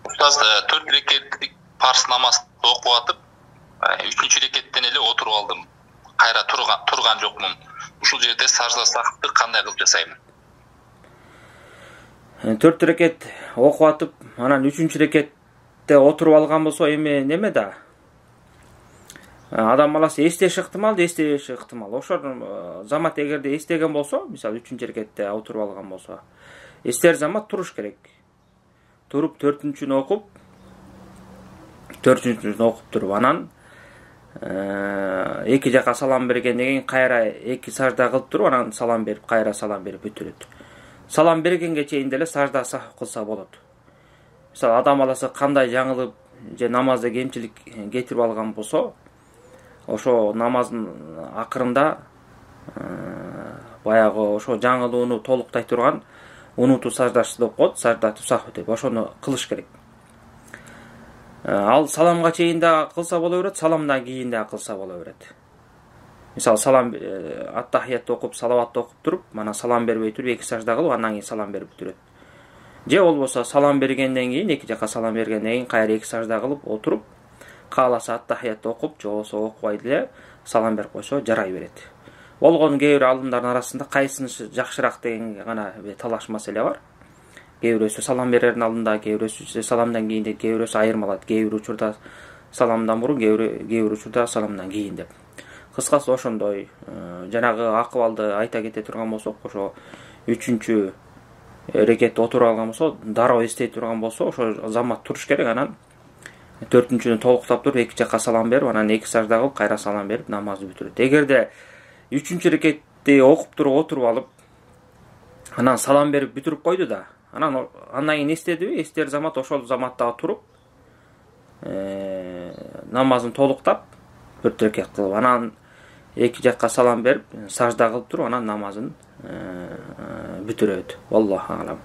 Ustаз 4 рекеттик парз намазды окуп атып, 3-чү рекеттен эле отуруп алдым. Кайра турган жокмун. Ушул жерде сажда сахвты кандай кылып жасайм? 4 рекет окуп атып, анан 3-чү рекетте отуруп алган болсо эми неме да? Адам баласы эстеши ыктымал, эстебеши ыктымал. Ошол замат эгерде эстеген болсо, мисалы 3-чү рекетте отуруп алган болсо, эстер замат туруш керек. Туруп 4-чүнү окуп, туруп анан эки жака салам бергенден кийин кайра эки сажда кылып туруп, анан салам берип, кайра салам берип бүтүрөт. Салам бергенге чейин деле сажда сахв кылса болот. Мисалы адам баласы кандай жаңылып же намазда кемчилик кетирип алган болсо, ошо намаздын акырында баягы ошо жаңылууну толуктай турган унуту саждасы деп коет, саждату сахв деп, ошону кылыш керек. Ал саламга чейин да кылса боло берет, саламдан кийин да кылса боло берет. Мисалы салам ат-тахиятты окуп, салаватты окуп туруп, мана салам бербей туруп эки сажда кылып, андан кийин салам берип бүтүрөт. Же болбосо салам бергенден кийин, эки жака салам бергенден кийин кайра эки сажда кылып отуруп, кааласа ат-тахиятты окуп, же болбосо окубай деле салам берип койсо жарай берет. Болгону кээ бир алымдардын арасында кайсынысы жакшыраак деген гана талаш маселе бар. Кээ бирөөсү салам берердин алдында, кээ бирөөсү саламдан кийин деп, кээ бирөөсү айырмалат. Кээ бир учурда саламдан мурун, кээ бир учурда саламдан кийин деп. Кыскасы ошондой жанагы акыбалды айта кете турган болсок, ошо 3-чү рекетте отуруп алган болсо, дароо эстей турган болсо, ошо замат туруш керек, анан 4-чүнү толуктап туруп, эки жака салам берип, анан эки сажда кылып, кайра салам берип намазды бүтүрөт. Эгерде 3-чү рекетти окуп туруп отуруп алып, анан салам берип бүтүрүп койду да, анан кийин эстедиби, эстер замат ошол заматта туруп, намазын толуктап, 4 рекет кылып, анан эки жакка салам берип, сажда кылып туруп, анан намазын бүтүрөт. Аллаху алам.